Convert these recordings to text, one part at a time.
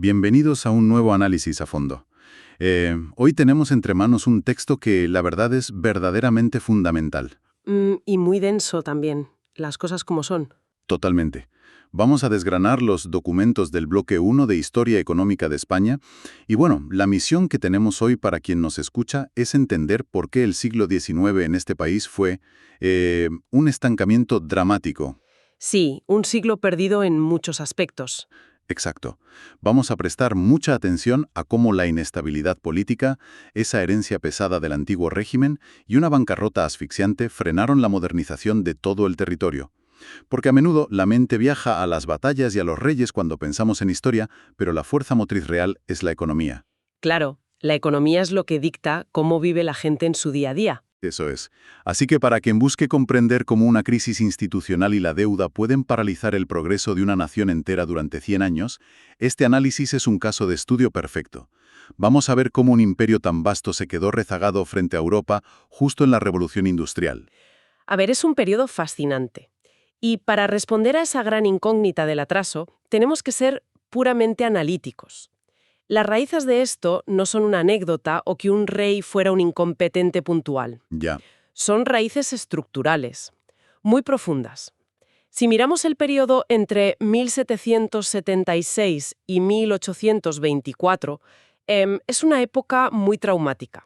Bienvenidos a un nuevo análisis a fondo. Hoy tenemos entre manos un texto que la verdad es verdaderamente fundamental. Y muy denso también, las cosas como son. Totalmente. Vamos a desgranar los documentos del bloque 1 de Historia Económica de España y bueno, la misión que tenemos hoy para quien nos escucha es entender por qué el siglo XIX en este país fue un estancamiento dramático. Sí, un siglo perdido en muchos aspectos. Exacto. Vamos a prestar mucha atención a cómo la inestabilidad política, esa herencia pesada del antiguo régimen y una bancarrota asfixiante frenaron la modernización de todo el territorio. Porque a menudo la mente viaja a las batallas y a los reyes cuando pensamos en historia, pero la fuerza motriz real es la economía. Claro, la economía es lo que dicta cómo vive la gente en su día a día. Eso es. Así que para quien busque comprender cómo una crisis institucional y la deuda pueden paralizar el progreso de una nación entera durante 100 años, este análisis es un caso de estudio perfecto. Vamos a ver cómo un imperio tan vasto se quedó rezagado frente a Europa justo en la Revolución Industrial. A ver, es un periodo fascinante. Y para responder a esa gran incógnita del atraso, tenemos que ser puramente analíticos. Las raíces de esto no son una anécdota o que un rey fuera un incompetente puntual. Ya. Son raíces estructurales, muy profundas. Si miramos el periodo entre 1776 y 1824, es una época muy traumática.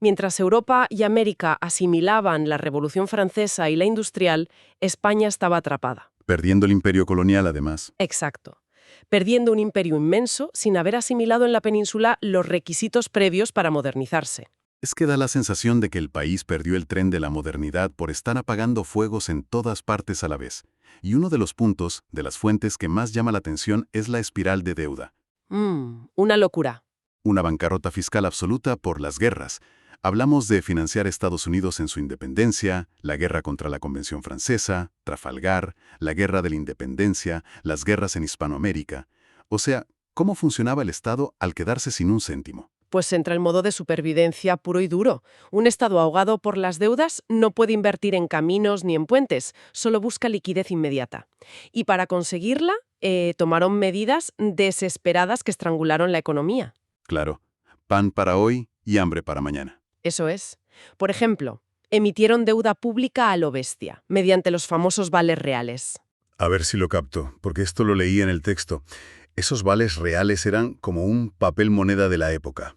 Mientras Europa y América asimilaban la Revolución Francesa y la industrial, España estaba atrapada. Perdiendo el imperio colonial, además. Exacto. Perdiendo un imperio inmenso sin haber asimilado en la península los requisitos previos para modernizarse. Es que da la sensación de que el país perdió el tren de la modernidad por estar apagando fuegos en todas partes a la vez. Y uno de los puntos, de las fuentes que más llama la atención es la espiral de deuda. Una locura. Una bancarrota fiscal absoluta por las guerras. Hablamos de financiar a Estados Unidos en su independencia, la guerra contra la Convención Francesa, Trafalgar, la guerra de la independencia, las guerras en Hispanoamérica. O sea, ¿cómo funcionaba el Estado al quedarse sin un céntimo? Pues entra el modo de supervivencia puro y duro. Un Estado ahogado por las deudas no puede invertir en caminos ni en puentes, solo busca liquidez inmediata. Y para conseguirla, tomaron medidas desesperadas que estrangularon la economía. Claro, pan para hoy y hambre para mañana. Eso es. Por ejemplo, emitieron deuda pública a lo bestia, mediante los famosos vales reales. A ver si lo capto, porque esto lo leí en el texto. Esos vales reales eran como un papel moneda de la época.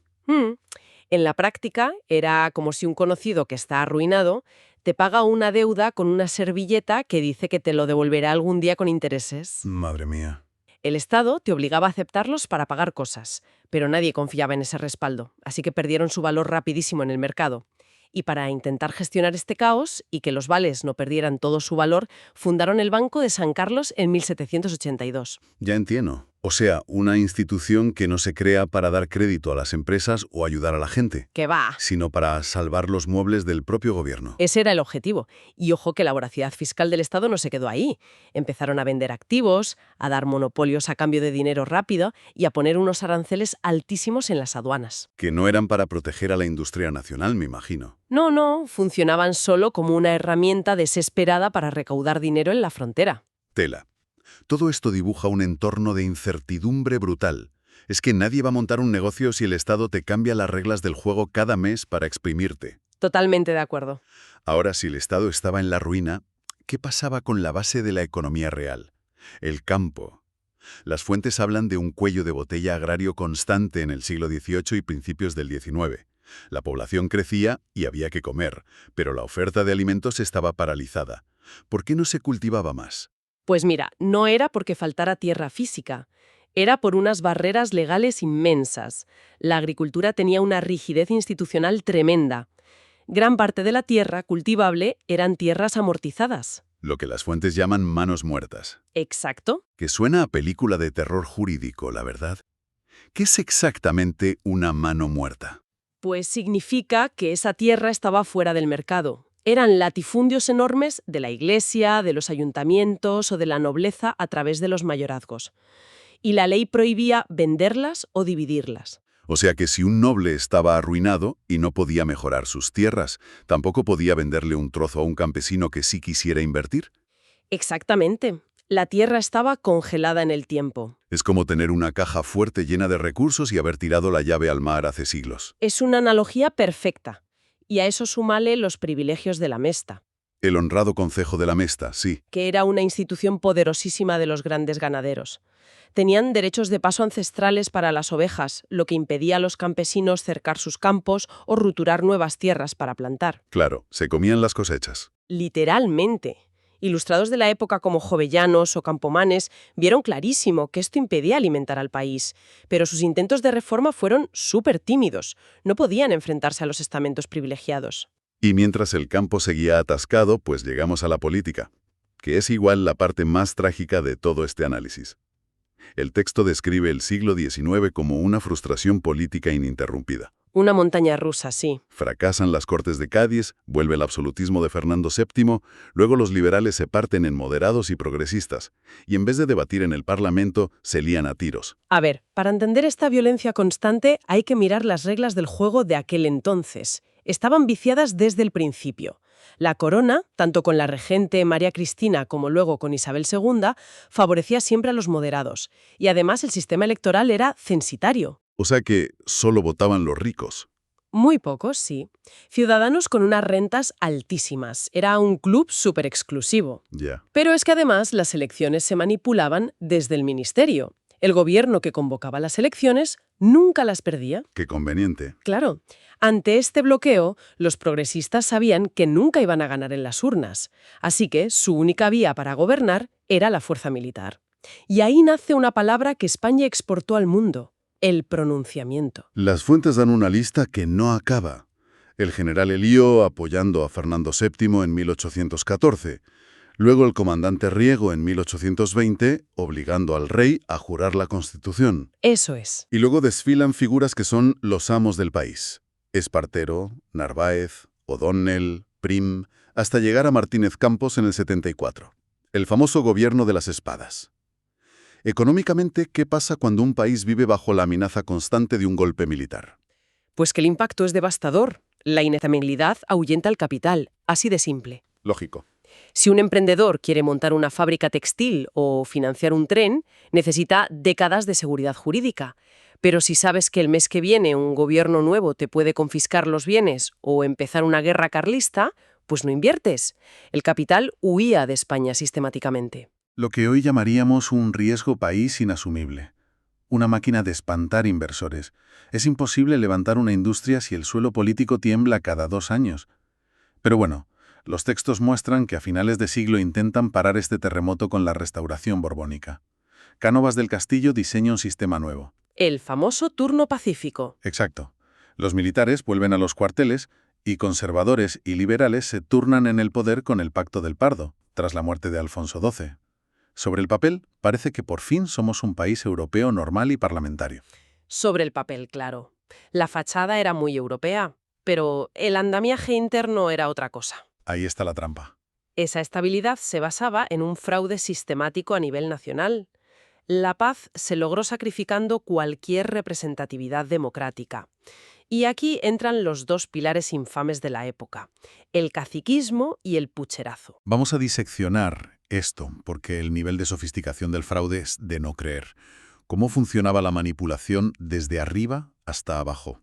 En la práctica, era como si un conocido que está arruinado te paga una deuda con una servilleta que dice que te lo devolverá algún día con intereses. Madre mía. El Estado te obligaba a aceptarlos para pagar cosas, pero nadie confiaba en ese respaldo, así que perdieron su valor rapidísimo en el mercado. Y para intentar gestionar este caos y que los vales no perdieran todo su valor, fundaron el Banco de San Carlos en 1782. Ya entiendo. O sea, una institución que no se crea para dar crédito a las empresas o ayudar a la gente, ¡Que va! sino para salvar los muebles del propio gobierno. Ese era el objetivo. Y ojo que la voracidad fiscal del Estado no se quedó ahí. Empezaron a vender activos, a dar monopolios a cambio de dinero rápido y a poner unos aranceles altísimos en las aduanas. Que no eran para proteger a la industria nacional, me imagino. No, funcionaban solo como una herramienta desesperada para recaudar dinero en la frontera. Tela. Todo esto dibuja un entorno de incertidumbre brutal. Es que nadie va a montar un negocio si el Estado te cambia las reglas del juego cada mes para exprimirte. Totalmente de acuerdo. Ahora, si el Estado estaba en la ruina, ¿qué pasaba con la base de la economía real? El campo. Las fuentes hablan de un cuello de botella agrario constante en el siglo XVIII y principios del XIX. La población crecía y había que comer, pero la oferta de alimentos estaba paralizada. ¿Por qué no se cultivaba más? Pues mira, no era porque faltara tierra física. Era por unas barreras legales inmensas. La agricultura tenía una rigidez institucional tremenda. Gran parte de la tierra cultivable eran tierras amortizadas. Lo que las fuentes llaman manos muertas. Exacto. Que suena a película de terror jurídico, la verdad. ¿Qué es exactamente una mano muerta? Pues significa que esa tierra estaba fuera del mercado. Eran latifundios enormes de la iglesia, de los ayuntamientos o de la nobleza a través de los mayorazgos. Y la ley prohibía venderlas o dividirlas. O sea que si un noble estaba arruinado y no podía mejorar sus tierras, tampoco podía venderle un trozo a un campesino que sí quisiera invertir. Exactamente. La tierra estaba congelada en el tiempo. Es como tener una caja fuerte llena de recursos y haber tirado la llave al mar hace siglos. Es una analogía perfecta. Y a eso súmale los privilegios de la Mesta, El honrado concejo de la Mesta, sí. que era una institución poderosísima de los grandes ganaderos. Tenían derechos de paso ancestrales para las ovejas, lo que impedía a los campesinos cercar sus campos o ruturar nuevas tierras para plantar. Claro, se comían las cosechas. Literalmente. Ilustrados de la época como Jovellanos o Campomanes vieron clarísimo que esto impedía alimentar al país, pero sus intentos de reforma fueron súper tímidos. No podían enfrentarse a los estamentos privilegiados. Y mientras el campo seguía atascado, pues llegamos a la política, que es igual la parte más trágica de todo este análisis. El texto describe el siglo XIX como una frustración política ininterrumpida. Una montaña rusa, sí. Fracasan las Cortes de Cádiz, vuelve el absolutismo de Fernando VII, luego los liberales se parten en moderados y progresistas, y en vez de debatir en el Parlamento, se lían a tiros. A ver, para entender esta violencia constante hay que mirar las reglas del juego de aquel entonces. Estaban viciadas desde el principio. La corona, tanto con la regente María Cristina como luego con Isabel II, favorecía siempre a los moderados. Y además el sistema electoral era censitario. O sea que solo votaban los ricos. Muy pocos, sí. Ciudadanos con unas rentas altísimas. Era un club súper exclusivo. Ya. Pero es que además las elecciones se manipulaban desde el ministerio. El gobierno que convocaba las elecciones nunca las perdía. Qué conveniente. Claro, ante este bloqueo, los progresistas sabían que nunca iban a ganar en las urnas, así que su única vía para gobernar era la fuerza militar. Y ahí nace una palabra que España exportó al mundo: el pronunciamiento. Las fuentes dan una lista que no acaba. El general Elío apoyando a Fernando VII en 1814. Luego el comandante Riego en 1820, obligando al rey a jurar la Constitución. Eso es. Y luego desfilan figuras que son los amos del país. Espartero, Narváez, O'Donnell, Prim, hasta llegar a Martínez Campos en el 74. El famoso gobierno de las espadas. Económicamente, ¿qué pasa cuando un país vive bajo la amenaza constante de un golpe militar? Pues que el impacto es devastador. La inestabilidad ahuyenta al capital, así de simple. Lógico. Si un emprendedor quiere montar una fábrica textil o financiar un tren, necesita décadas de seguridad jurídica. Pero si sabes que el mes que viene un gobierno nuevo te puede confiscar los bienes o empezar una guerra carlista, pues no inviertes. El capital huía de España sistemáticamente. Lo que hoy llamaríamos un riesgo país inasumible. Una máquina de espantar inversores. Es imposible levantar una industria si el suelo político tiembla cada 2 años. Pero bueno, los textos muestran que a finales de siglo intentan parar este terremoto con la restauración borbónica. Cánovas del Castillo diseña un sistema nuevo. El famoso turno pacífico. Exacto. Los militares vuelven a los cuarteles y conservadores y liberales se turnan en el poder con el Pacto del Pardo, tras la muerte de Alfonso XII. Sobre el papel, parece que por fin somos un país europeo normal y parlamentario. Sobre el papel, claro. La fachada era muy europea, pero el andamiaje interno era otra cosa. Ahí está la trampa. Esa estabilidad se basaba en un fraude sistemático a nivel nacional. La paz se logró sacrificando cualquier representatividad democrática. Y aquí entran los dos pilares infames de la época: el caciquismo y el pucherazo. Vamos a diseccionar esto, porque el nivel de sofisticación del fraude es de no creer. ¿Cómo funcionaba la manipulación desde arriba hasta abajo?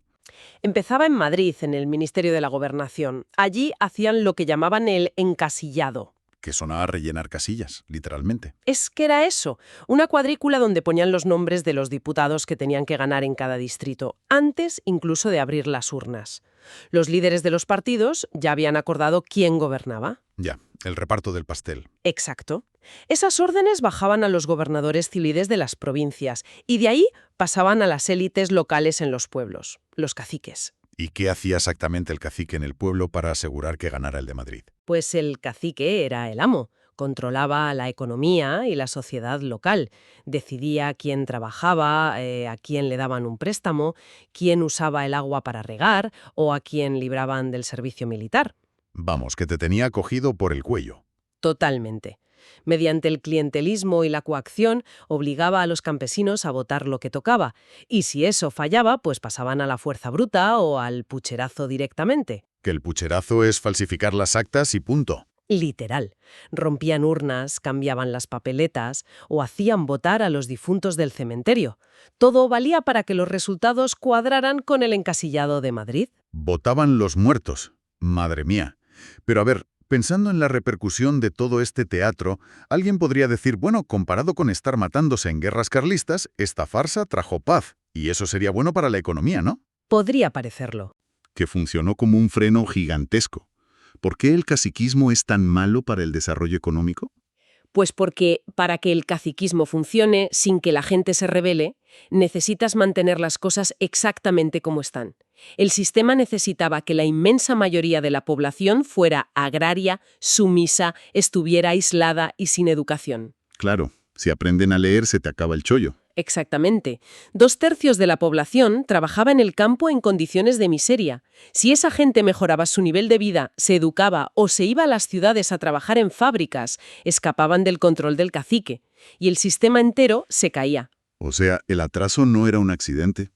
Empezaba en Madrid, en el Ministerio de la Gobernación. Allí hacían lo que llamaban el encasillado. Que sonaba a rellenar casillas, literalmente. Es que era eso, una cuadrícula donde ponían los nombres de los diputados que tenían que ganar en cada distrito, antes incluso de abrir las urnas. Los líderes de los partidos ya habían acordado quién gobernaba. Ya, el reparto del pastel. Exacto. Esas órdenes bajaban a los gobernadores civiles de las provincias y de ahí pasaban a las élites locales en los pueblos, los caciques. ¿Y qué hacía exactamente el cacique en el pueblo para asegurar que ganara el de Madrid? Pues el cacique era el amo, controlaba la economía y la sociedad local, decidía quién trabajaba, a quién le daban un préstamo, quién usaba el agua para regar o a quién libraban del servicio militar. Vamos, que te tenía cogido por el cuello. Totalmente. Mediante el clientelismo y la coacción, obligaba a los campesinos a votar lo que tocaba, y si eso fallaba, pues pasaban a la fuerza bruta o al pucherazo directamente. Que el pucherazo es falsificar las actas y punto. Literal. Rompían urnas, cambiaban las papeletas o hacían votar a los difuntos del cementerio. Todo valía para que los resultados cuadraran con el encasillado de Madrid. Votaban los muertos. Madre mía. Pero a ver, pensando en la repercusión de todo este teatro, alguien podría decir, bueno, comparado con estar matándose en guerras carlistas, esta farsa trajo paz. Y eso sería bueno para la economía, ¿no? Podría parecerlo. Que funcionó como un freno gigantesco. ¿Por qué el caciquismo es tan malo para el desarrollo económico? Pues porque para que el caciquismo funcione sin que la gente se rebele, necesitas mantener las cosas exactamente como están. El sistema necesitaba que la inmensa mayoría de la población fuera agraria, sumisa, estuviera aislada y sin educación. Claro, si aprenden a leer se te acaba el chollo. Exactamente. 2/3 de la población trabajaba en el campo en condiciones de miseria. Si esa gente mejoraba su nivel de vida, se educaba o se iba a las ciudades a trabajar en fábricas, escapaban del control del cacique. Y el sistema entero se caía. O sea, el atraso no era un accidente,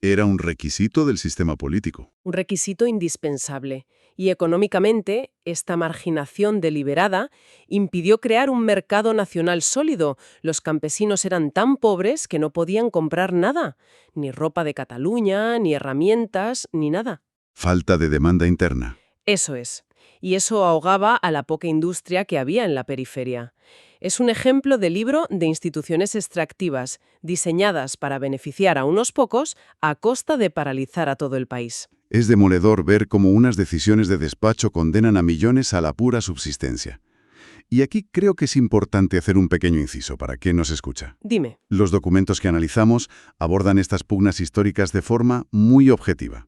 era un requisito del sistema político. Un requisito indispensable. Y económicamente, esta marginación deliberada impidió crear un mercado nacional sólido. Los campesinos eran tan pobres que no podían comprar nada, ni ropa de Cataluña, ni herramientas, ni nada. Falta de demanda interna. Eso es. Y eso ahogaba a la poca industria que había en la periferia. Es un ejemplo de libro de instituciones extractivas, diseñadas para beneficiar a unos pocos a costa de paralizar a todo el país. Es demoledor ver cómo unas decisiones de despacho condenan a millones a la pura subsistencia. Y aquí creo que es importante hacer un pequeño inciso para quien nos escucha. Dime. Los documentos que analizamos abordan estas pugnas históricas de forma muy objetiva.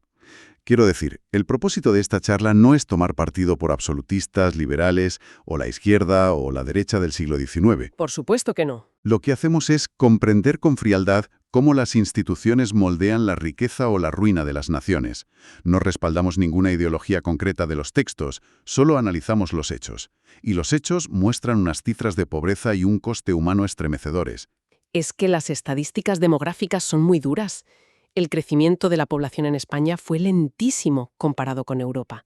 Quiero decir, el propósito de esta charla no es tomar partido por absolutistas, liberales, o la izquierda o la derecha del siglo XIX. Por supuesto que no. Lo que hacemos es comprender con frialdad cómo las instituciones moldean la riqueza o la ruina de las naciones. No respaldamos ninguna ideología concreta de los textos, solo analizamos los hechos. Y los hechos muestran unas cifras de pobreza y un coste humano estremecedores. Es que las estadísticas demográficas son muy duras. El crecimiento de la población en España fue lentísimo comparado con Europa.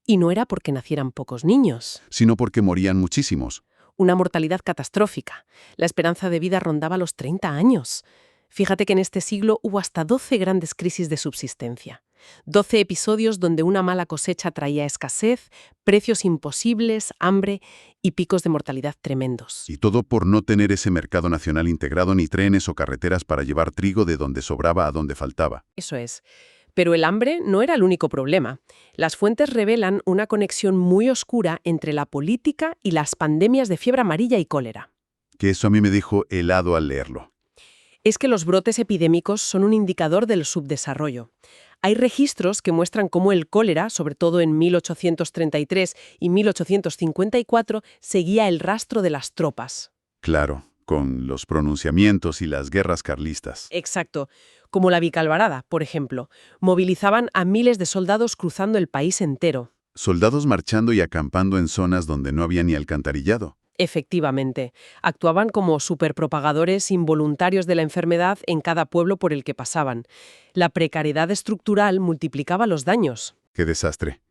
Y no era porque nacieran pocos niños. Sino porque morían muchísimos. Una mortalidad catastrófica. La esperanza de vida rondaba los 30 años. Fíjate que en este siglo hubo hasta 12 grandes crisis de subsistencia. 12 episodios donde una mala cosecha traía escasez, precios imposibles, hambre y picos de mortalidad tremendos. Y todo por no tener ese mercado nacional integrado ni trenes o carreteras para llevar trigo de donde sobraba a donde faltaba. Eso es. Pero el hambre no era el único problema. Las fuentes revelan una conexión muy oscura entre la política y las pandemias de fiebre amarilla y cólera. Que eso a mí me dejó helado al leerlo. Es que los brotes epidémicos son un indicador del subdesarrollo. Hay registros que muestran cómo el cólera, sobre todo en 1833 y 1854, seguía el rastro de las tropas. Claro, con los pronunciamientos y las guerras carlistas. Exacto. Como la Vicalvarada, por ejemplo. Movilizaban a miles de soldados cruzando el país entero. Soldados marchando y acampando en zonas donde no había ni alcantarillado. Efectivamente, actuaban como superpropagadores involuntarios de la enfermedad en cada pueblo por el que pasaban. La precariedad estructural multiplicaba los daños. ¡Qué desastre!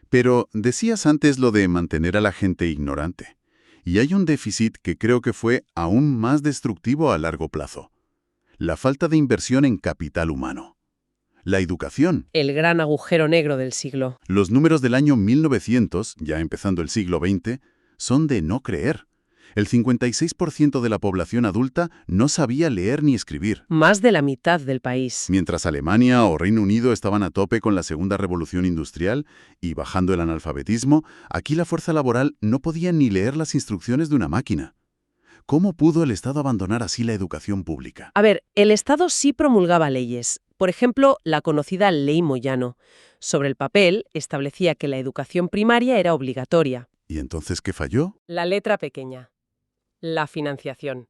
Pero decías antes lo de mantener a la gente ignorante. Y hay un déficit que creo que fue aún más destructivo a largo plazo. La falta de inversión en capital humano. La educación. El gran agujero negro del siglo. Los números del año 1900, ya empezando el siglo XX, son de no creer. El 56% de la población adulta no sabía leer ni escribir. Más de la mitad del país. Mientras Alemania o Reino Unido estaban a tope con la segunda revolución industrial y bajando el analfabetismo, aquí la fuerza laboral no podía ni leer las instrucciones de una máquina. ¿Cómo pudo el Estado abandonar así la educación pública? A ver, el Estado sí promulgaba leyes. Por ejemplo, la conocida Ley Moyano. Sobre el papel, establecía que la educación primaria era obligatoria. ¿Y entonces qué falló? La letra pequeña. La financiación.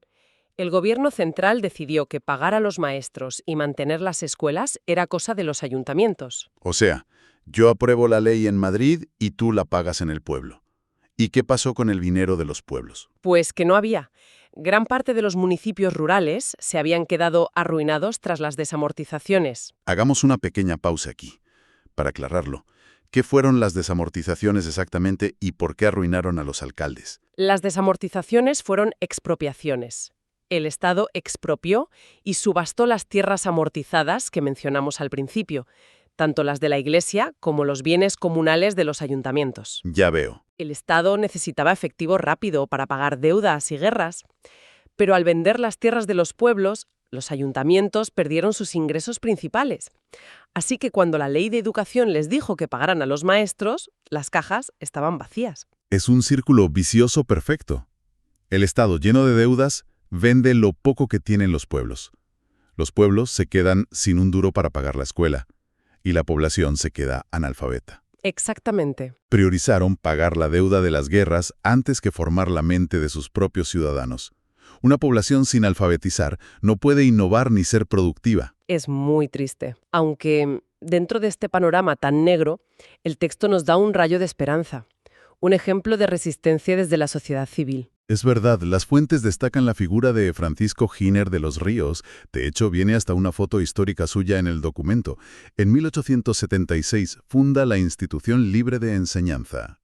El gobierno central decidió que pagar a los maestros y mantener las escuelas era cosa de los ayuntamientos. O sea, yo apruebo la ley en Madrid y tú la pagas en el pueblo. ¿Y qué pasó con el dinero de los pueblos? Pues que no había. Gran parte de los municipios rurales se habían quedado arruinados tras las desamortizaciones. Hagamos una pequeña pausa aquí, para aclararlo. ¿Qué fueron las desamortizaciones exactamente y por qué arruinaron a los alcaldes? Las desamortizaciones fueron expropiaciones. El Estado expropió y subastó las tierras amortizadas que mencionamos al principio, tanto las de la Iglesia como los bienes comunales de los ayuntamientos. Ya veo. El Estado necesitaba efectivo rápido para pagar deudas y guerras, pero al vender las tierras de los pueblos, los ayuntamientos perdieron sus ingresos principales. Así que cuando la ley de educación les dijo que pagaran a los maestros, las cajas estaban vacías. Es un círculo vicioso perfecto. El Estado, lleno de deudas, vende lo poco que tienen los pueblos. Los pueblos se quedan sin un duro para pagar la escuela, y la población se queda analfabeta. Exactamente. Priorizaron pagar la deuda de las guerras antes que formar la mente de sus propios ciudadanos. Una población sin alfabetizar no puede innovar ni ser productiva. Es muy triste. Aunque dentro de este panorama tan negro, el texto nos da un rayo de esperanza, un ejemplo de resistencia desde la sociedad civil. Es verdad, las fuentes destacan la figura de Francisco Giner de los Ríos. De hecho, viene hasta una foto histórica suya en el documento. En 1876 funda la Institución Libre de Enseñanza.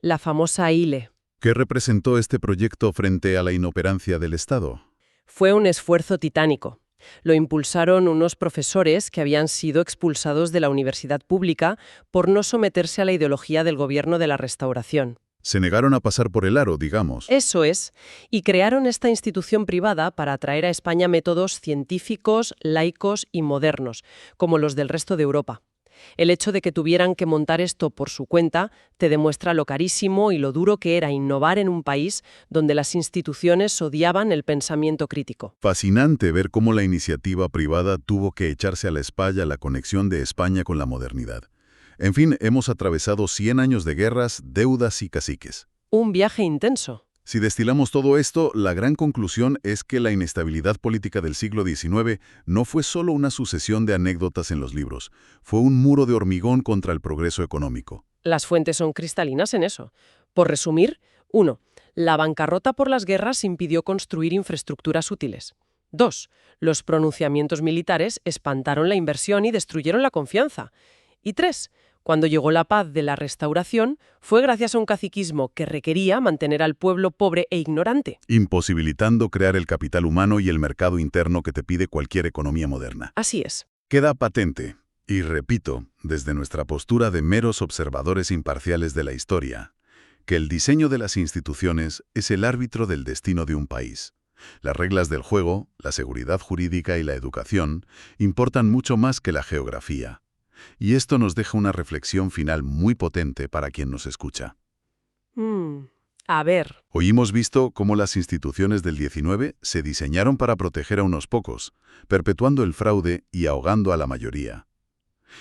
La famosa ILE. ¿Qué representó este proyecto frente a la inoperancia del Estado? Fue un esfuerzo titánico. Lo impulsaron unos profesores que habían sido expulsados de la universidad pública por no someterse a la ideología del gobierno de la Restauración. Se negaron a pasar por el aro, digamos. Eso es, y crearon esta institución privada para atraer a España métodos científicos, laicos y modernos, como los del resto de Europa. El hecho de que tuvieran que montar esto por su cuenta te demuestra lo carísimo y lo duro que era innovar en un país donde las instituciones odiaban el pensamiento crítico. Fascinante ver cómo la iniciativa privada tuvo que echarse a la espalda la conexión de España con la modernidad. En fin, hemos atravesado 100 años de guerras, deudas y caciques. Un viaje intenso. Si destilamos todo esto, la gran conclusión es que la inestabilidad política del siglo XIX no fue solo una sucesión de anécdotas en los libros, fue un muro de hormigón contra el progreso económico. Las fuentes son cristalinas en eso. Por resumir, 1. La bancarrota por las guerras impidió construir infraestructuras útiles. 2. Los pronunciamientos militares espantaron la inversión y destruyeron la confianza. Y 3. Cuando llegó la paz de la Restauración, fue gracias a un caciquismo que requería mantener al pueblo pobre e ignorante. Imposibilitando crear el capital humano y el mercado interno que te pide cualquier economía moderna. Así es. Queda patente, y repito, desde nuestra postura de meros observadores imparciales de la historia, que el diseño de las instituciones es el árbitro del destino de un país. Las reglas del juego, la seguridad jurídica y la educación importan mucho más que la geografía. Y esto nos deja una reflexión final muy potente para quien nos escucha. A ver. Hoy hemos visto cómo las instituciones del XIX se diseñaron para proteger a unos pocos, perpetuando el fraude y ahogando a la mayoría.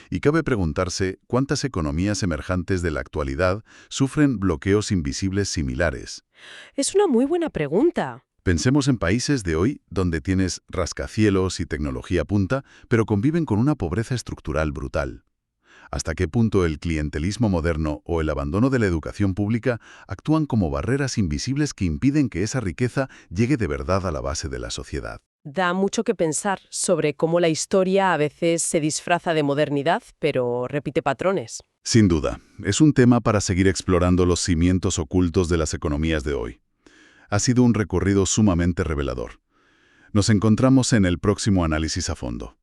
Y cabe preguntarse cuántas economías emergentes de la actualidad sufren bloqueos invisibles similares. Es una muy buena pregunta. Pensemos en países de hoy donde tienes rascacielos y tecnología punta, pero conviven con una pobreza estructural brutal. ¿Hasta qué punto el clientelismo moderno o el abandono de la educación pública actúan como barreras invisibles que impiden que esa riqueza llegue de verdad a la base de la sociedad? Da mucho que pensar sobre cómo la historia a veces se disfraza de modernidad, pero repite patrones. Sin duda, es un tema para seguir explorando los cimientos ocultos de las economías de hoy. Ha sido un recorrido sumamente revelador. Nos encontramos en el próximo análisis a fondo.